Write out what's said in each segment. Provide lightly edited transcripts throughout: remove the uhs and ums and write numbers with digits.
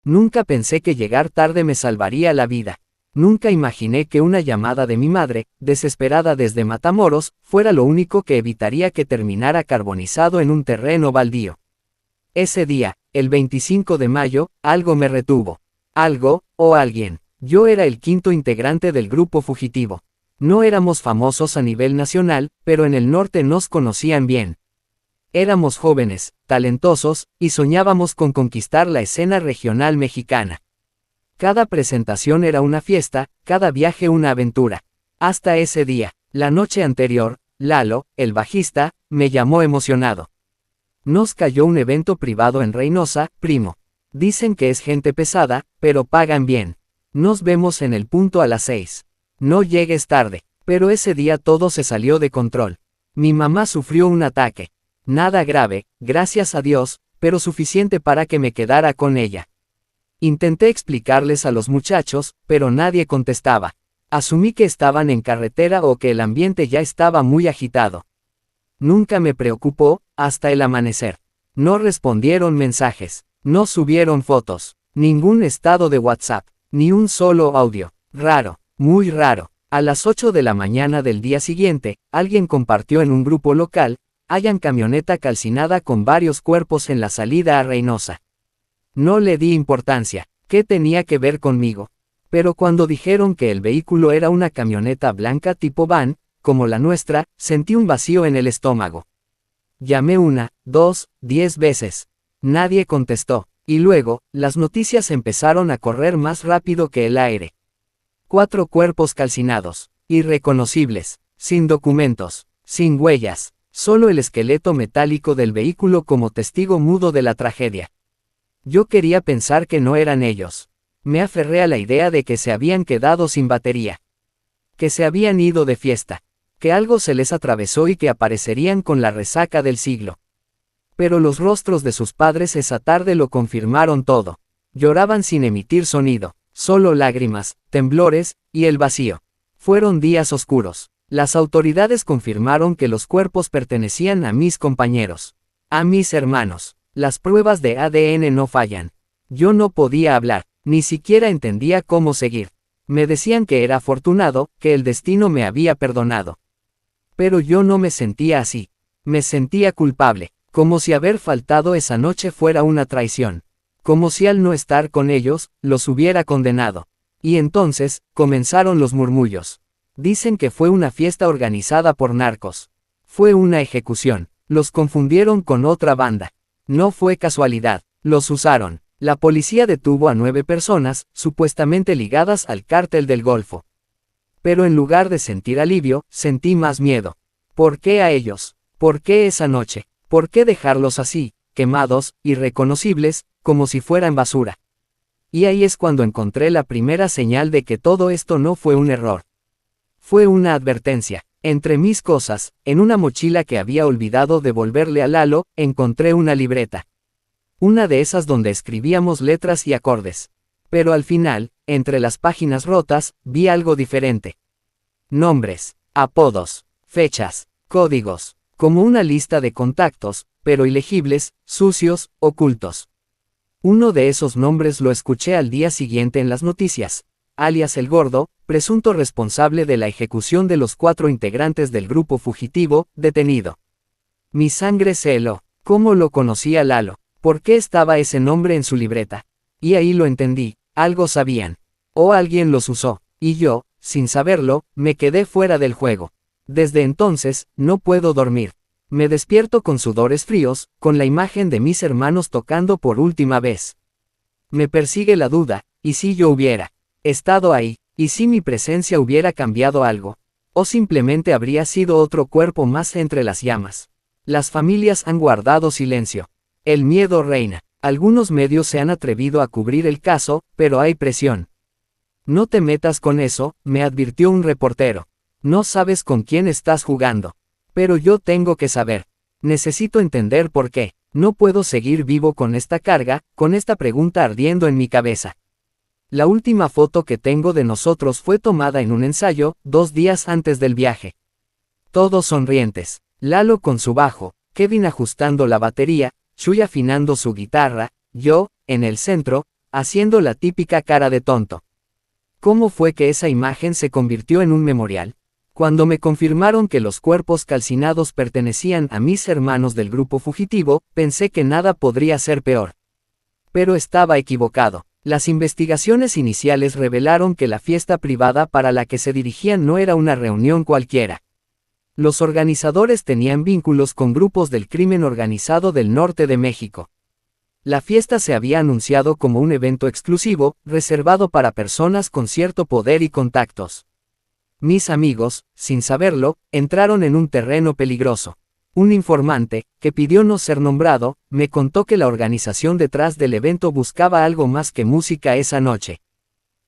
Nunca pensé que llegar tarde me salvaría la vida. Nunca imaginé que una llamada de mi madre, desesperada desde Matamoros, fuera lo único que evitaría que terminara carbonizado en un terreno baldío. Ese día, el 25 de mayo, algo me retuvo. Algo, o alguien. Yo era el quinto integrante del grupo fugitivo. No éramos famosos a nivel nacional, pero en el norte nos conocían bien. Éramos jóvenes, talentosos, y soñábamos con conquistar la escena regional mexicana. Cada presentación era una fiesta, cada viaje una aventura. Hasta ese día, la noche anterior, Lalo, el bajista, me llamó emocionado. Nos cayó un evento privado en Reynosa, primo. Dicen que es gente pesada, pero pagan bien. Nos vemos en el punto a las 6. No llegues tarde. Pero ese día todo se salió de control. Mi mamá sufrió un ataque. Nada grave, gracias a Dios, pero suficiente para que me quedara con ella. Intenté explicarles a los muchachos, pero nadie contestaba. Asumí que estaban en carretera o que el ambiente ya estaba muy agitado. Nunca me preocupó, hasta el amanecer. No respondieron mensajes, no subieron fotos, ningún estado de WhatsApp, ni un solo audio. Raro, muy raro. A las 8 de la mañana del día siguiente, alguien compartió en un grupo local, hayan camioneta calcinada con varios cuerpos en la salida a Reynosa. No le di importancia, ¿qué tenía que ver conmigo? Pero cuando dijeron que el vehículo era una camioneta blanca tipo van, como la nuestra, sentí un vacío en el estómago. Llamé 1, 2, 10 veces. Nadie contestó, y luego, las noticias empezaron a correr más rápido que el aire. 4 cuerpos calcinados, irreconocibles, sin documentos, sin huellas, solo el esqueleto metálico del vehículo como testigo mudo de la tragedia. Yo quería pensar que no eran ellos. Me aferré a la idea de que se habían quedado sin batería. Que se habían ido de fiesta. Que algo se les atravesó y que aparecerían con la resaca del siglo. Pero los rostros de sus padres esa tarde lo confirmaron todo. Lloraban sin emitir sonido, solo lágrimas, temblores, y el vacío. Fueron días oscuros. Las autoridades confirmaron que los cuerpos pertenecían a mis compañeros. A mis hermanos. Las pruebas de ADN no fallan. Yo no podía hablar, ni siquiera entendía cómo seguir. Me decían que era afortunado, que el destino me había perdonado. Pero yo no me sentía así. Me sentía culpable, como si haber faltado esa noche fuera una traición. Como si al no estar con ellos, los hubiera condenado. Y entonces, comenzaron los murmullos. Dicen que fue una fiesta organizada por narcos. Fue una ejecución. Los confundieron con otra banda. No fue casualidad, los usaron. La policía detuvo a 9 personas, supuestamente ligadas al cártel del Golfo. Pero en lugar de sentir alivio, sentí más miedo. ¿Por qué a ellos? ¿Por qué esa noche? ¿Por qué dejarlos así, quemados, irreconocibles, como si fueran basura? Y ahí es cuando encontré la primera señal de que todo esto no fue un error. Fue una advertencia. Entre mis cosas, en una mochila que había olvidado devolverle a Lalo, encontré una libreta. Una de esas donde escribíamos letras y acordes. Pero al final, entre las páginas rotas, vi algo diferente. Nombres, apodos, fechas, códigos, como una lista de contactos, pero ilegibles, sucios, ocultos. Uno de esos nombres lo escuché al día siguiente en las noticias. Alias El Gordo, presunto responsable de la ejecución de los 4 integrantes del grupo fugitivo, detenido. Mi sangre se heló. ¿Cómo lo conocía Lalo? ¿Por qué estaba ese nombre en su libreta? Y ahí lo entendí, algo sabían. O alguien los usó, y yo, sin saberlo, me quedé fuera del juego. Desde entonces, no puedo dormir. Me despierto con sudores fríos, con la imagen de mis hermanos tocando por última vez. Me persigue la duda, ¿y si yo hubiera estado ahí? ¿Y si mi presencia hubiera cambiado algo? ¿O simplemente habría sido otro cuerpo más entre las llamas? Las familias han guardado silencio. El miedo reina. Algunos medios se han atrevido a cubrir el caso, pero hay presión. No te metas con eso, me advirtió un reportero. No sabes con quién estás jugando. Pero yo tengo que saber. Necesito entender por qué. No puedo seguir vivo con esta carga, con esta pregunta ardiendo en mi cabeza. La última foto que tengo de nosotros fue tomada en un ensayo, 2 días antes del viaje. Todos sonrientes. Lalo con su bajo, Kevin ajustando la batería, Chuy afinando su guitarra, yo, en el centro, haciendo la típica cara de tonto. ¿Cómo fue que esa imagen se convirtió en un memorial? Cuando me confirmaron que los cuerpos calcinados pertenecían a mis hermanos del grupo fugitivo, pensé que nada podría ser peor. Pero estaba equivocado. Las investigaciones iniciales revelaron que la fiesta privada para la que se dirigían no era una reunión cualquiera. Los organizadores tenían vínculos con grupos del crimen organizado del norte de México. La fiesta se había anunciado como un evento exclusivo, reservado para personas con cierto poder y contactos. Mis amigos, sin saberlo, entraron en un terreno peligroso. Un informante, que pidió no ser nombrado, me contó que la organización detrás del evento buscaba algo más que música esa noche.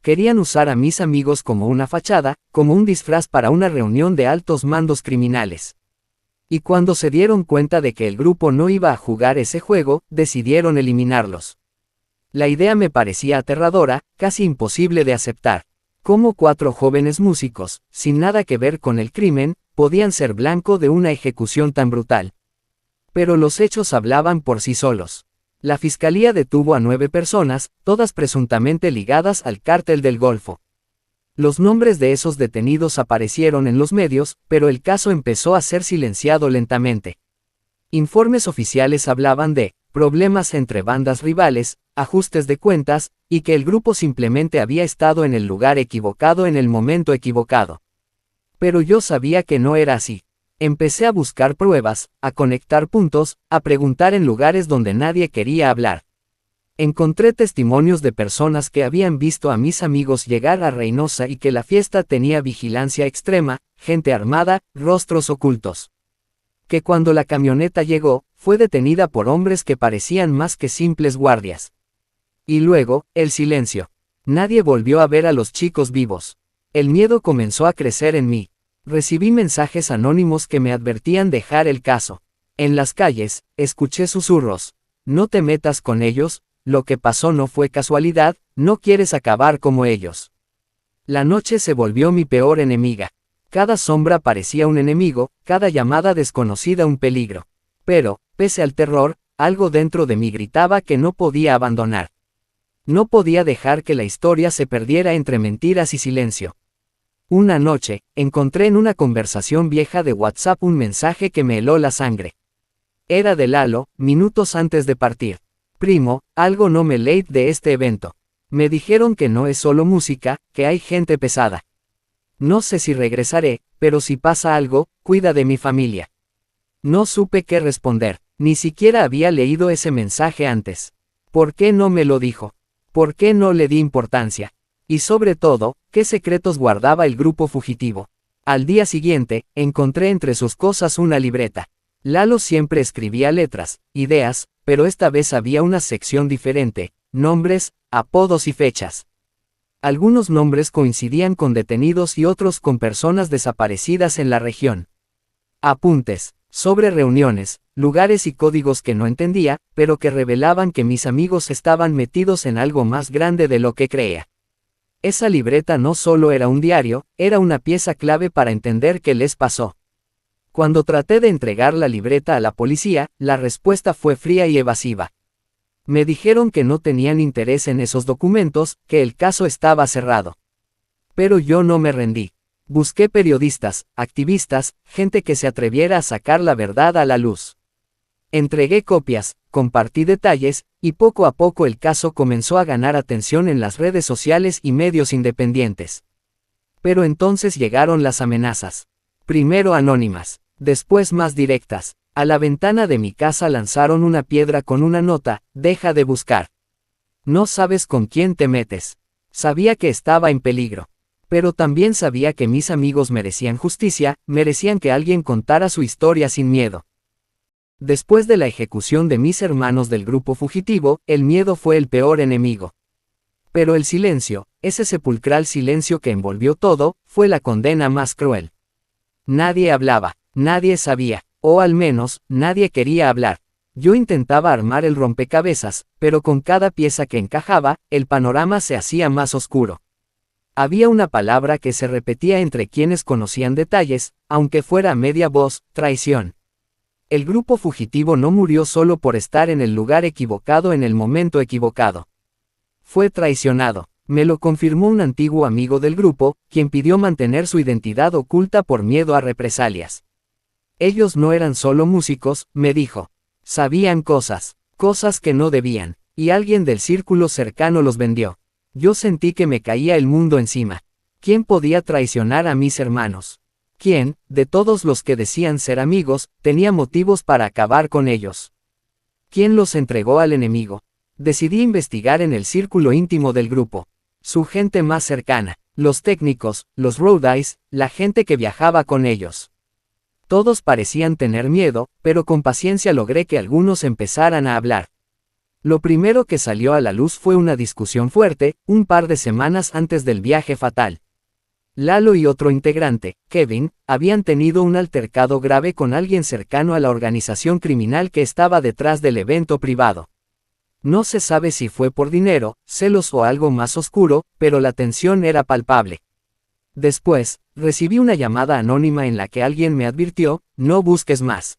Querían usar a mis amigos como una fachada, como un disfraz para una reunión de altos mandos criminales. Y cuando se dieron cuenta de que el grupo no iba a jugar ese juego, decidieron eliminarlos. La idea me parecía aterradora, casi imposible de aceptar. ¿Cómo 4 jóvenes músicos, sin nada que ver con el crimen, podían ser blanco de una ejecución tan brutal? Pero los hechos hablaban por sí solos. La fiscalía detuvo a 9 personas, todas presuntamente ligadas al cártel del Golfo. Los nombres de esos detenidos aparecieron en los medios, pero el caso empezó a ser silenciado lentamente. Informes oficiales hablaban de problemas entre bandas rivales, ajustes de cuentas, y que el grupo simplemente había estado en el lugar equivocado en el momento equivocado. Pero yo sabía que no era así. Empecé a buscar pruebas, a conectar puntos, a preguntar en lugares donde nadie quería hablar. Encontré testimonios de personas que habían visto a mis amigos llegar a Reynosa y que la fiesta tenía vigilancia extrema, gente armada, rostros ocultos. Que cuando la camioneta llegó, fue detenida por hombres que parecían más que simples guardias. Y luego, el silencio. Nadie volvió a ver a los chicos vivos. El miedo comenzó a crecer en mí. Recibí mensajes anónimos que me advertían dejar el caso. En las calles, escuché susurros. No te metas con ellos, lo que pasó no fue casualidad, no quieres acabar como ellos. La noche se volvió mi peor enemiga. Cada sombra parecía un enemigo, cada llamada desconocida un peligro. Pero, pese al terror, algo dentro de mí gritaba que no podía abandonar. No podía dejar que la historia se perdiera entre mentiras y silencio. Una noche, encontré en una conversación vieja de WhatsApp un mensaje que me heló la sangre. Era de Lalo, minutos antes de partir. Primo, algo no me late de este evento. Me dijeron que no es solo música, que hay gente pesada. No sé si regresaré, pero si pasa algo, cuida de mi familia. No supe qué responder, ni siquiera había leído ese mensaje antes. ¿Por qué no me lo dijo? ¿Por qué no le di importancia? Y sobre todo, ¿qué secretos guardaba el grupo fugitivo? Al día siguiente, encontré entre sus cosas una libreta. Lalo siempre escribía letras, ideas, pero esta vez había una sección diferente, nombres, apodos y fechas. Algunos nombres coincidían con detenidos y otros con personas desaparecidas en la región. Apuntes, sobre reuniones, lugares y códigos que no entendía, pero que revelaban que mis amigos estaban metidos en algo más grande de lo que creía. Esa libreta no solo era un diario, era una pieza clave para entender qué les pasó. Cuando traté de entregar la libreta a la policía, la respuesta fue fría y evasiva. Me dijeron que no tenían interés en esos documentos, que el caso estaba cerrado. Pero yo no me rendí. Busqué periodistas, activistas, gente que se atreviera a sacar la verdad a la luz. Entregué copias, compartí detalles, y poco a poco el caso comenzó a ganar atención en las redes sociales y medios independientes. Pero entonces llegaron las amenazas. Primero anónimas, después más directas. A la ventana de mi casa lanzaron una piedra con una nota: deja de buscar. No sabes con quién te metes. Sabía que estaba en peligro. Pero también sabía que mis amigos merecían justicia, merecían que alguien contara su historia sin miedo. Después de la ejecución de mis hermanos del grupo fugitivo, el miedo fue el peor enemigo. Pero el silencio, ese sepulcral silencio que envolvió todo, fue la condena más cruel. Nadie hablaba, nadie sabía, o al menos, nadie quería hablar. Yo intentaba armar el rompecabezas, pero con cada pieza que encajaba, el panorama se hacía más oscuro. Había una palabra que se repetía entre quienes conocían detalles, aunque fuera a media voz: traición. El grupo fugitivo no murió solo por estar en el lugar equivocado en el momento equivocado. Fue traicionado. Me lo confirmó un antiguo amigo del grupo, quien pidió mantener su identidad oculta por miedo a represalias. Ellos no eran solo músicos, me dijo. Sabían cosas que no debían, y alguien del círculo cercano los vendió. Yo sentí que me caía el mundo encima. ¿Quién podía traicionar a mis hermanos? ¿Quién, de todos los que decían ser amigos, tenía motivos para acabar con ellos? ¿Quién los entregó al enemigo? Decidí investigar en el círculo íntimo del grupo. Su gente más cercana, los técnicos, los roadies, la gente que viajaba con ellos. Todos parecían tener miedo, pero con paciencia logré que algunos empezaran a hablar. Lo primero que salió a la luz fue una discusión fuerte, un par de semanas antes del viaje fatal. Lalo y otro integrante, Kevin, habían tenido un altercado grave con alguien cercano a la organización criminal que estaba detrás del evento privado. No se sabe si fue por dinero, celos o algo más oscuro, pero la tensión era palpable. Después, recibí una llamada anónima en la que alguien me advirtió, no busques más.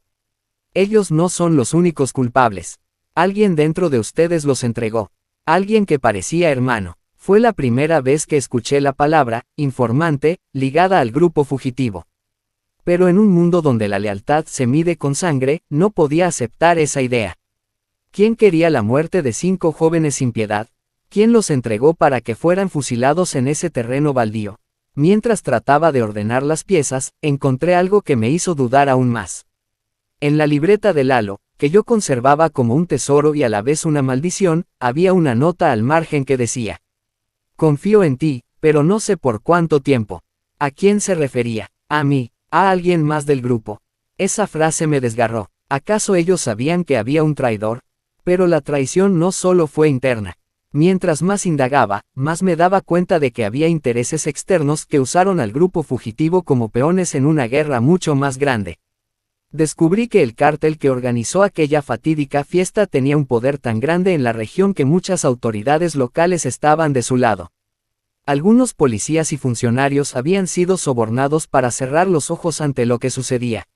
Ellos no son los únicos culpables. Alguien dentro de ustedes los entregó. Alguien que parecía hermano. Fue la primera vez que escuché la palabra, informante, ligada al grupo fugitivo. Pero en un mundo donde la lealtad se mide con sangre, no podía aceptar esa idea. ¿Quién quería la muerte de 5 jóvenes sin piedad? ¿Quién los entregó para que fueran fusilados en ese terreno baldío? Mientras trataba de ordenar las piezas, encontré algo que me hizo dudar aún más. En la libreta de Lalo, que yo conservaba como un tesoro y a la vez una maldición, había una nota al margen que decía: confío en ti, pero no sé por cuánto tiempo. ¿A quién se refería? ¿A mí? ¿A alguien más del grupo? Esa frase me desgarró. ¿Acaso ellos sabían que había un traidor? Pero la traición no solo fue interna. Mientras más indagaba, más me daba cuenta de que había intereses externos que usaron al grupo fugitivo como peones en una guerra mucho más grande. Descubrí que el cártel que organizó aquella fatídica fiesta tenía un poder tan grande en la región que muchas autoridades locales estaban de su lado. Algunos policías y funcionarios habían sido sobornados para cerrar los ojos ante lo que sucedía.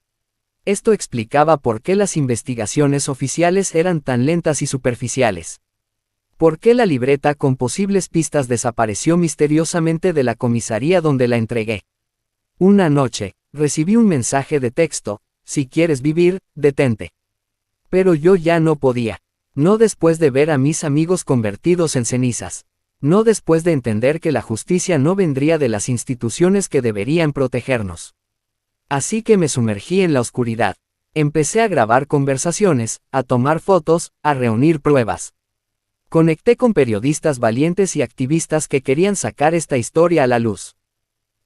Esto explicaba por qué las investigaciones oficiales eran tan lentas y superficiales. ¿Por qué la libreta con posibles pistas desapareció misteriosamente de la comisaría donde la entregué? Una noche, recibí un mensaje de texto: si quieres vivir, detente. Pero yo ya no podía. No después de ver a mis amigos convertidos en cenizas. No después de entender que la justicia no vendría de las instituciones que deberían protegernos. Así que me sumergí en la oscuridad. Empecé a grabar conversaciones, a tomar fotos, a reunir pruebas. Conecté con periodistas valientes y activistas que querían sacar esta historia a la luz.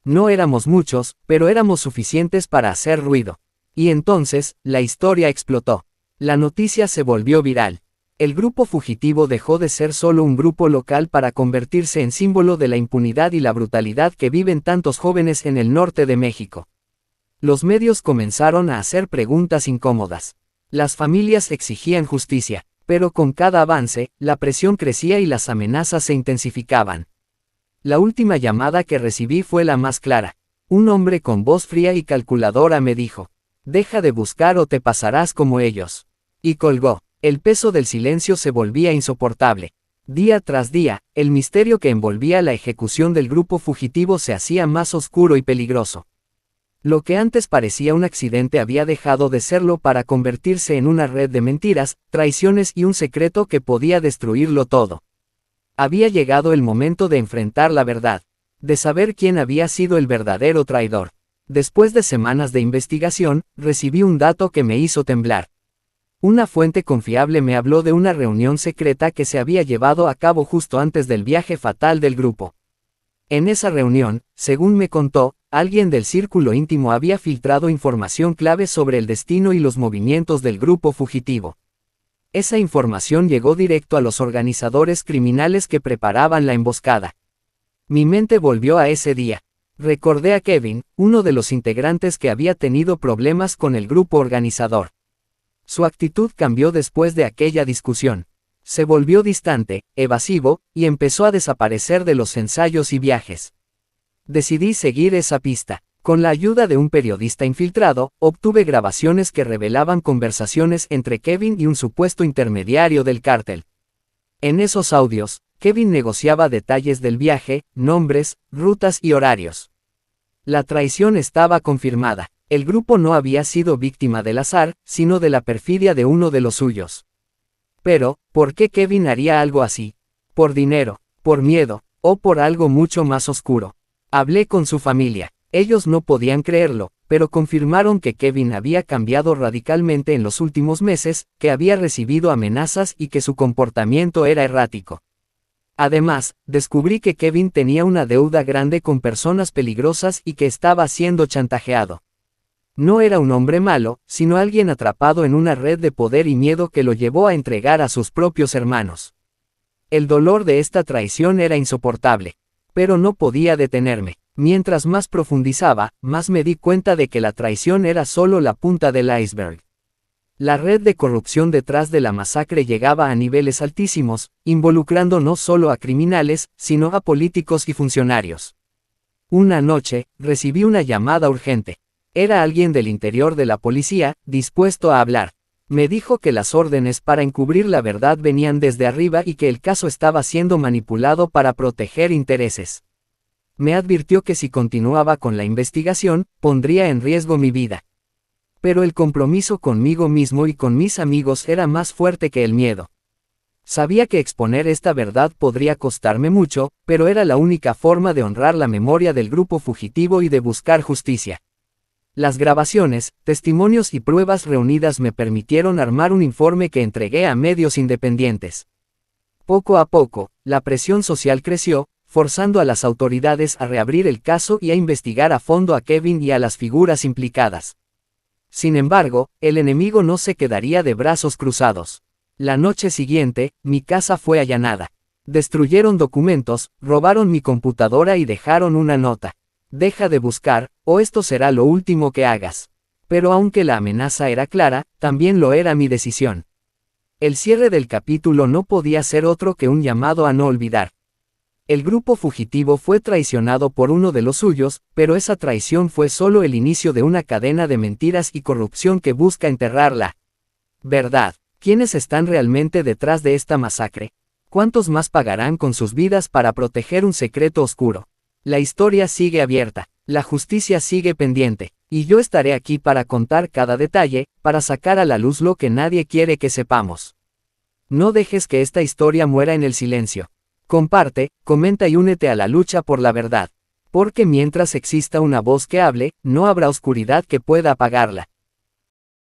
No éramos muchos, pero éramos suficientes para hacer ruido. Y entonces, la historia explotó. La noticia se volvió viral. El grupo fugitivo dejó de ser solo un grupo local para convertirse en símbolo de la impunidad y la brutalidad que viven tantos jóvenes en el norte de México. Los medios comenzaron a hacer preguntas incómodas. Las familias exigían justicia, pero con cada avance, la presión crecía y las amenazas se intensificaban. La última llamada que recibí fue la más clara. Un hombre con voz fría y calculadora me dijo: deja de buscar o te pasarás como ellos. Y colgó. El peso del silencio se volvía insoportable. Día tras día, el misterio que envolvía la ejecución del grupo fugitivo se hacía más oscuro y peligroso. Lo que antes parecía un accidente había dejado de serlo para convertirse en una red de mentiras, traiciones y un secreto que podía destruirlo todo. Había llegado el momento de enfrentar la verdad, de saber quién había sido el verdadero traidor. Después de semanas de investigación, recibí un dato que me hizo temblar. Una fuente confiable me habló de una reunión secreta que se había llevado a cabo justo antes del viaje fatal del grupo. En esa reunión, según me contó, alguien del círculo íntimo había filtrado información clave sobre el destino y los movimientos del grupo fugitivo. Esa información llegó directo a los organizadores criminales que preparaban la emboscada. Mi mente volvió a ese día. Recordé a Kevin, uno de los integrantes que había tenido problemas con el grupo organizador. Su actitud cambió después de aquella discusión. Se volvió distante, evasivo, y empezó a desaparecer de los ensayos y viajes. Decidí seguir esa pista. Con la ayuda de un periodista infiltrado, obtuve grabaciones que revelaban conversaciones entre Kevin y un supuesto intermediario del cártel. En esos audios, Kevin negociaba detalles del viaje, nombres, rutas y horarios. La traición estaba confirmada. El grupo no había sido víctima del azar, sino de la perfidia de uno de los suyos. Pero, ¿por qué Kevin haría algo así? ¿Por dinero, por miedo, o por algo mucho más oscuro? Hablé con su familia. Ellos no podían creerlo, pero confirmaron que Kevin había cambiado radicalmente en los últimos meses, que había recibido amenazas y que su comportamiento era errático. Además, descubrí que Kevin tenía una deuda grande con personas peligrosas y que estaba siendo chantajeado. No era un hombre malo, sino alguien atrapado en una red de poder y miedo que lo llevó a entregar a sus propios hermanos. El dolor de esta traición era insoportable. Pero no podía detenerme. Mientras más profundizaba, más me di cuenta de que la traición era solo la punta del iceberg. La red de corrupción detrás de la masacre llegaba a niveles altísimos, involucrando no solo a criminales, sino a políticos y funcionarios. Una noche, recibí una llamada urgente. Era alguien del interior de la policía, dispuesto a hablar. Me dijo que las órdenes para encubrir la verdad venían desde arriba y que el caso estaba siendo manipulado para proteger intereses. Me advirtió que si continuaba con la investigación, pondría en riesgo mi vida. Pero el compromiso conmigo mismo y con mis amigos era más fuerte que el miedo. Sabía que exponer esta verdad podría costarme mucho, pero era la única forma de honrar la memoria del grupo fugitivo y de buscar justicia. Las grabaciones, testimonios y pruebas reunidas me permitieron armar un informe que entregué a medios independientes. Poco a poco, la presión social creció, forzando a las autoridades a reabrir el caso y a investigar a fondo a Kevin y a las figuras implicadas. Sin embargo, el enemigo no se quedaría de brazos cruzados. La noche siguiente, mi casa fue allanada. Destruyeron documentos, robaron mi computadora y dejaron una nota. Deja de buscar, o esto será lo último que hagas. Pero aunque la amenaza era clara, también lo era mi decisión. El cierre del capítulo no podía ser otro que un llamado a no olvidar. El grupo fugitivo fue traicionado por uno de los suyos, pero esa traición fue solo el inicio de una cadena de mentiras y corrupción que busca enterrar la verdad. ¿Quiénes están realmente detrás de esta masacre? ¿Cuántos más pagarán con sus vidas para proteger un secreto oscuro? La historia sigue abierta, la justicia sigue pendiente, y yo estaré aquí para contar cada detalle, para sacar a la luz lo que nadie quiere que sepamos. No dejes que esta historia muera en el silencio. Comparte, comenta y únete a la lucha por la verdad. Porque mientras exista una voz que hable, no habrá oscuridad que pueda apagarla.